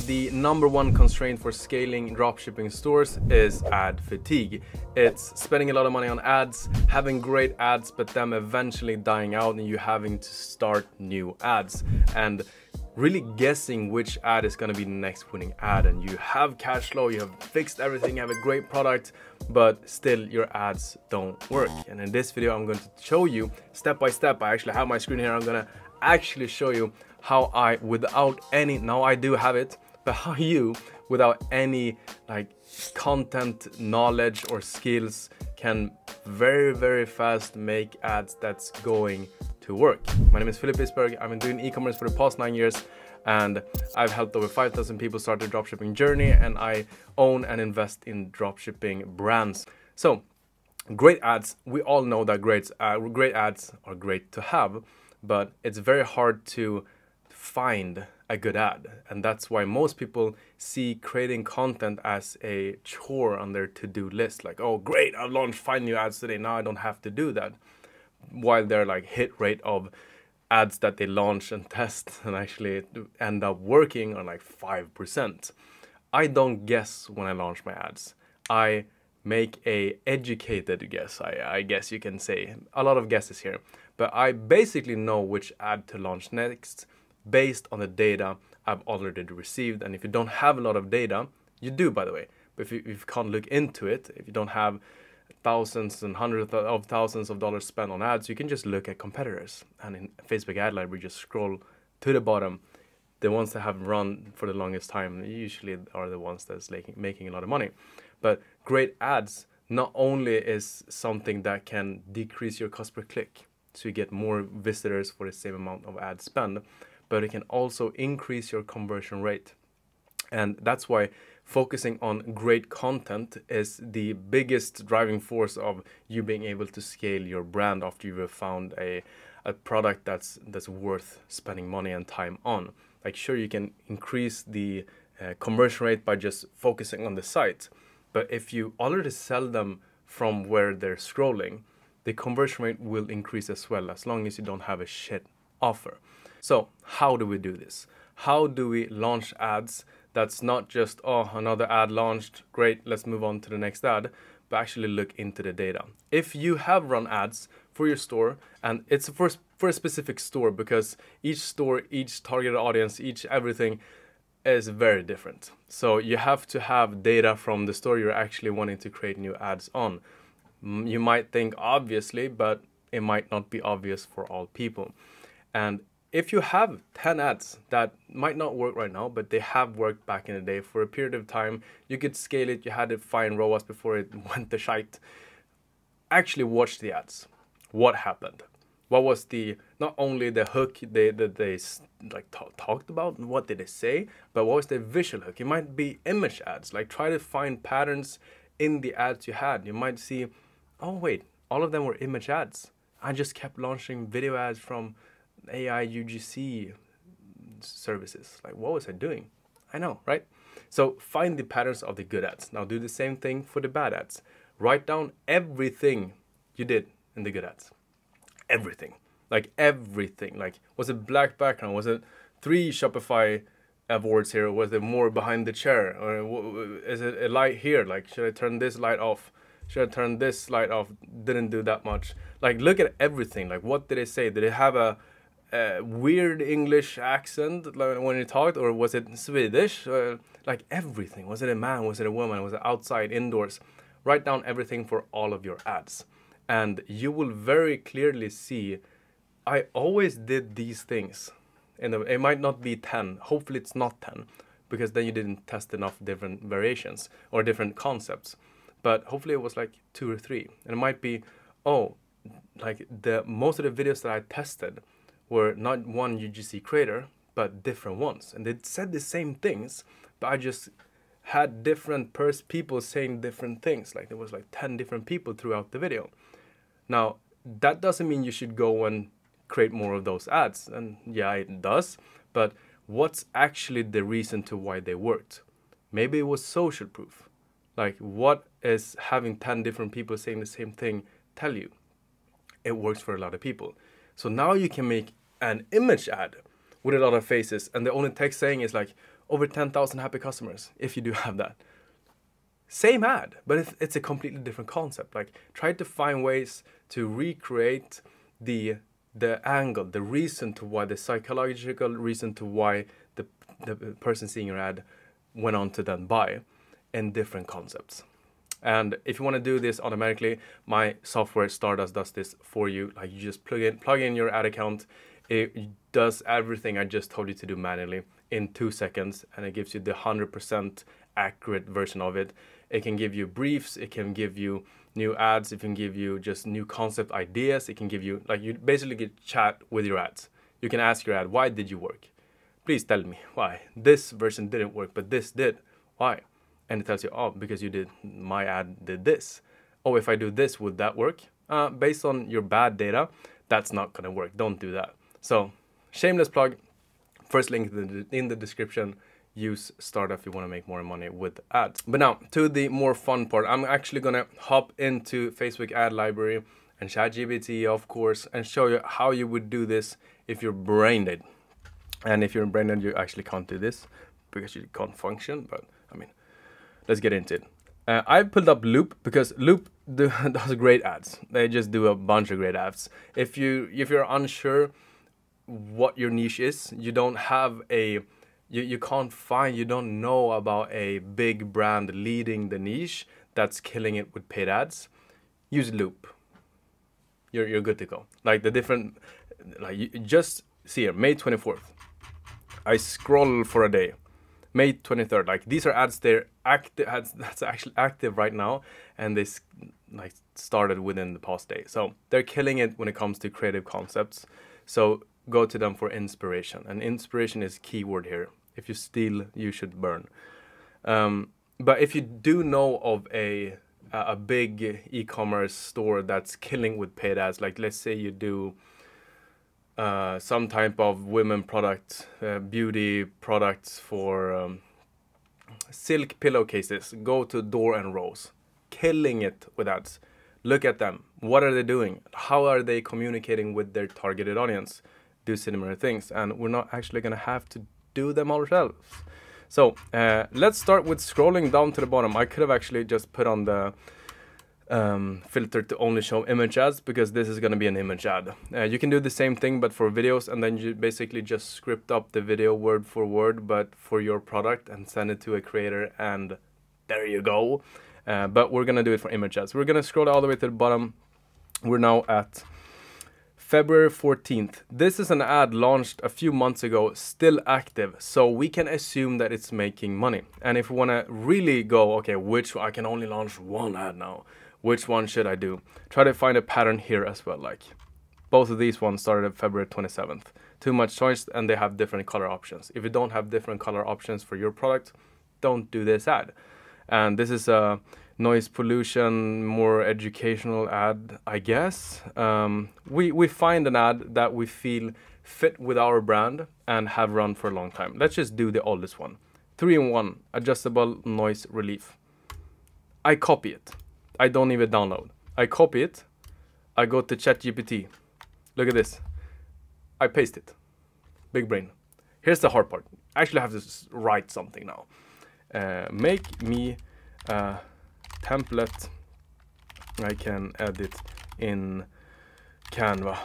the #1 constraint for scaling dropshipping stores is ad fatigue. It's spending a lot of money on ads, having great ads, but them eventually dying out and you having to start new ads. And really guessing which ad is going to be the next winning ad. And you have cash flow, you have fixed everything, you have a great product, but still your ads don't work. And in this video, I'm going to show you step by step. I actually have my screen here. I'm going to actually show you how I, without any, now I do have it, but how you, without any like content knowledge or skills, can very fast make ads that's going to work. My name is Philip Isberg. I've been doing e-commerce for the past 9 years, and I've helped over 5,000 people start their dropshipping journey, and I own and invest in dropshipping brands. So great ads, we all know that great ads are great to have, but it's very hard to find a good ad. And that's why most people see creating content as a chore on their to-do list. Like, oh great, I've launched 5 new ads today, now I don't have to do that. While their like hit rate of ads that they launch and test and actually end up working are like 5%. I don't guess when I launch my ads. I make a educated guess, I guess you can say. A lot of guesses here. But I basically know which ad to launch next based on the data I've already received. And if you don't have a lot of data, you do, by the way. But if you can't look into it, if you don't have thousands and hundreds of thousands of dollars spent on ads, you can just look at competitors. And in Facebook ad library, just scroll to the bottom. The ones that have run for the longest time usually are the ones that's making a lot of money. But great ads not only is something that can decrease your cost per click, so you get more visitors for the same amount of ad spend, but it can also increase your conversion rate. And that's why focusing on great content is the biggest driving force of you being able to scale your brand after you've found a product that's worth spending money and time on. Like, sure, you can increase the conversion rate by just focusing on the site, but if you already sell them from where they're scrolling, the conversion rate will increase as well, as long as you don't have a shit offer. So how do we do this? How do we launch ads that's not just, oh, another ad launched, great, let's move on to the next ad, but actually look into the data. If you have run ads for your store, and it's for a specific store, because each store, each targeted audience, each everything is very different. So you have to have data from the store you're actually wanting to create new ads on. You might think obviously, but it might not be obvious for all people. And if you have 10 ads that might not work right now, but they have worked back in the day for a period of time, you could scale it, you had a fine ROAS before it went to shite. Actually watch the ads. What happened? What was not only the hook they like talked about, what did they say, but what was the visual hook? It might be image ads. Like, try to find patterns in the ads you had. You might see, oh wait, all of them were image ads. I just kept launching video ads from AI UGC services. Like, what was I doing? I know, right? So find the patterns of the good ads. Now do the same thing for the bad ads. Write down everything you did in the good ads. Everything. Like everything. Like, was it black background? Was it 3 Shopify awards here? Or was it more behind the chair? Or is it a light here? Like, should I turn this light off? Should I turn this light off? Didn't do that much. Like, look at everything. Like, what did they say? Did they have a weird English accent when he talked, or was it Swedish? Like everything. Was it a man? Was it a woman? Was it outside, indoors? Write down everything for all of your ads, and you will very clearly see, I always did these things. And it might not be 10. Hopefully it's not 10, because then you didn't test enough different variations or different concepts. But hopefully it was like 2 or 3. And it might be, oh, like most of the videos that I tested were not one UGC creator, but different ones. And they said the same things, but I just had different people saying different things. Like, there was like 10 different people throughout the video. Now, that doesn't mean you should go and create more of those ads. And yeah, it does. But what's actually the reason to why they worked? Maybe it was social proof. Like, what is having 10 different people saying the same thing tell you? It works for a lot of people. So now you can make an image ad with a lot of faces, and the only text saying is like, over 10,000 happy customers if you do have that. Same ad, but it's a completely different concept. Like, try to find ways to recreate the angle, the reason to why, the psychological reason to why the person seeing your ad went on to then buy, in different concepts. And if you want to do this automatically, my software Stardust does this for you. Like, you just plug in your ad account. It does everything I just told you to do manually in 2 seconds, and it gives you the 100% accurate version of it. It can give you briefs, it can give you new ads, it can give you just new concept ideas, it can give you, like, you basically get chat with your ads. You can ask your ad, why did you work? Please tell me why. This version didn't work, but this did. Why? And it tells you, oh, because my ad did this. Oh, if I do this, would that work? Based on your bad data, that's not gonna work. Don't do that. So, shameless plug. First link in the description. Use Startup if you want to make more money with ads. But now, to the more fun part. I'm actually gonna hop into Facebook ad library and ChatGPT, of course, and show you how you would do this if you're brain dead. And if you're brain dead, you actually can't do this because you can't function. But I mean, let's get into it. I pulled up Loop because Loop does great ads. They just do a bunch of great ads. If you're unsure what your niche is, you don't have a you don't know about a big brand leading the niche that's killing it with paid ads, use Loop. You're good to go. Like, the different, like, you just see here, May 24th. I scroll for a day. May 23rd. Like, these are ads, they're active ads that's actually active right now, and they like started within the past day. So they're killing it when it comes to creative concepts. So go to them for inspiration, and inspiration is keyword here. If you steal, you should burn. But if you do know of a big e-commerce store that's killing with paid ads, like, let's say you do some type of women product, beauty products for silk pillowcases, go to Door and Rose, killing it with ads. Look at them. What are they doing? How are they communicating with their targeted audience? Do similar things, and we're not actually gonna have to do them ourselves. So let's start with scrolling down to the bottom. I could have actually just put on the filter to only show image ads, because this is gonna be an image ad. You can do the same thing but for videos, and then you basically just script up the video word for word but for your product and send it to a creator, and there you go. But we're gonna do it for image ads. We're gonna scroll all the way to the bottom. We're now at February 14th. This is an ad launched a few months ago, still active, so we can assume that it's making money. And if we want to really go, okay, I can only launch one ad now, which one should I do? Try to find a pattern here as well. Like, both of these ones started at February 27th. Too much choice, and they have different color options. If you don't have different color options for your product, don't do this ad. And this is a noise pollution, more educational ad, I guess. We find an ad that we feel fit with our brand and have run for a long time. Let's just do the oldest one. 3-in-1 adjustable noise relief. I copy it. I don't even download. I copy it. I go to ChatGPT. Look at this. I paste it. Big brain. Here's the hard part. I actually have to write something now. Make me a template I can edit in Canva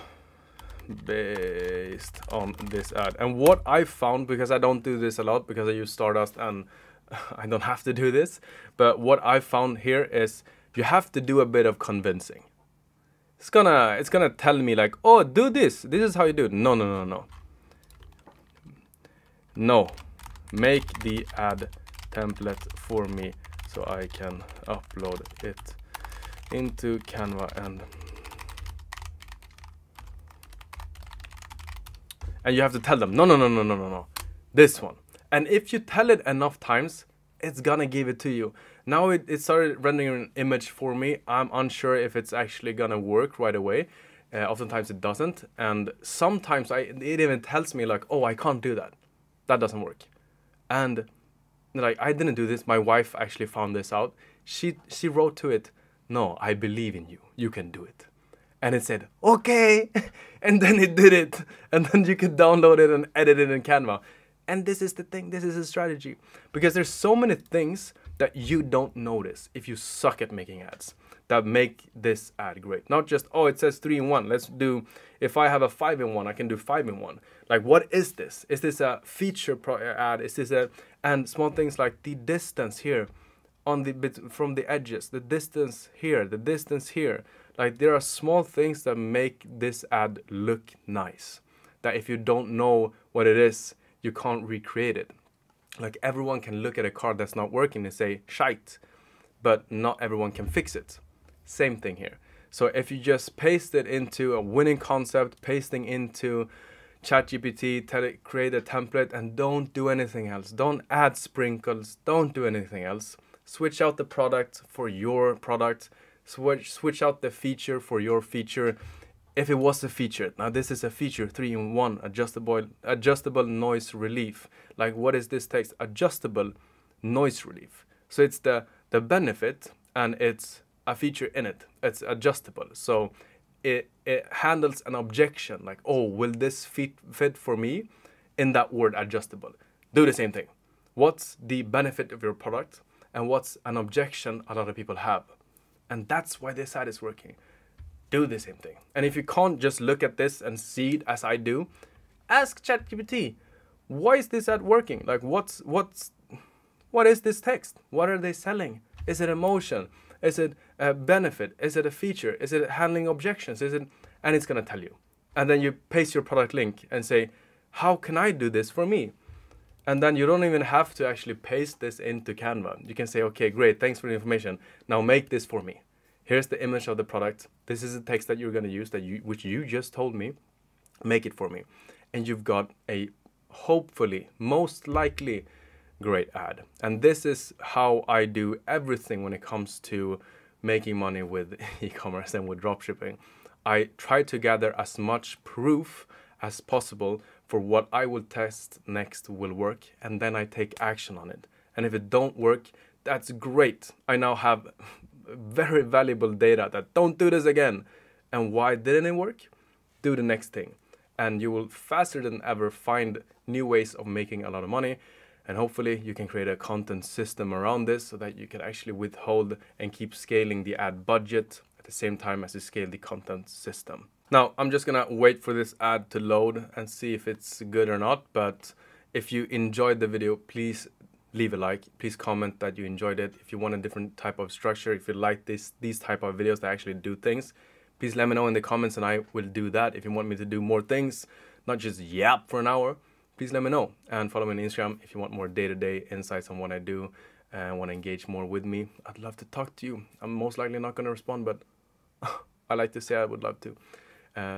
based on this ad. And what I found, because I don't do this a lot because I use Stardust and I don't have to do this, but what I found here is you have to do a bit of convincing. It's gonna tell me like, oh, do this. This is how you do it. No. No. Make the ad template for me so I can upload it into Canva and you have to tell them, no. This one. And if you tell it enough times, it's gonna give it to you. Now it started rendering an image for me. I'm unsure if it's actually gonna work right away. Oftentimes it doesn't. And sometimes it even tells me like, oh, I can't do that. That doesn't work. And like, I didn't do this. My wife actually found this out. She wrote to it, no, I believe in you. You can do it. And it said, okay. And then it did it. And then you could download it and edit it in Canva. And this is the thing, this is a strategy. Because there's so many things that you don't notice if you suck at making ads that make this ad great. Not just, oh, it says 3-in-1. Let's do, if I have a 5-in-1, I can do 5-in-1. Like, what is this? Is this a feature ad? Is this and small things like the distance here on the bit from the edges, the distance here, the distance here. Like, there are small things that make this ad look nice. That if you don't know what it is, you can't recreate it. Like, everyone can look at a car that's not working and say, shite, but not everyone can fix it. Same thing here. So if you just paste it into a winning concept, pasting into ChatGPT, create a template, and don't do anything else. Don't add sprinkles, don't do anything else. Switch out the product for your product, switch out the feature for your feature. If it was a feature, now this is a feature, 3-in-1, adjustable noise relief. Like, what is this text? Adjustable noise relief. So it's the benefit, and it's a feature in it. It's adjustable. So it handles an objection, like, oh, will this fit for me? In that word, adjustable. Do the same thing. What's the benefit of your product? And what's an objection a lot of people have? And that's why this ad is working. Do the same thing. And if you can't just look at this and see it as I do, ask ChatGPT, why is this ad working? Like, what is this text? What are they selling? Is it emotion? Is it a benefit? Is it a feature? Is it handling objections? And it's gonna tell you. And then you paste your product link and say, how can I do this for me? And then you don't even have to actually paste this into Canva. You can say, okay, great, thanks for the information. Now make this for me. Here's the image of the product. This is the text that you're gonna use, which you just told me. Make it for me. And you've got a, hopefully, most likely, great ad. And this is how I do everything when it comes to making money with e-commerce and with dropshipping. I try to gather as much proof as possible for what I will test next will work, and then I take action on it. And if it don't work, that's great. I now have very valuable data that don't do this again. And why didn't it work? Do the next thing. And you will faster than ever find new ways of making a lot of money. And hopefully you can create a content system around this so that you can actually withhold and keep scaling the ad budget at the same time as you scale the content system. Now, I'm just gonna wait for this ad to load and see if it's good or not. But if you enjoyed the video, please leave a like. Please comment that you enjoyed it. If you want a different type of structure, if you like these type of videos that actually do things, please let me know in the comments and I will do that. If you want me to do more things, not just yap for an hour, please let me know. And follow me on Instagram if you want more day-to-day insights on what I do and want to engage more with me. I'd love to talk to you. I'm most likely not going to respond, but I like to say I would love to.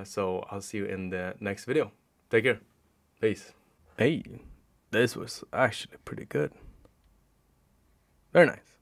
So I'll see you in the next video. Take care. Peace. Hey, this was actually pretty good. Very nice.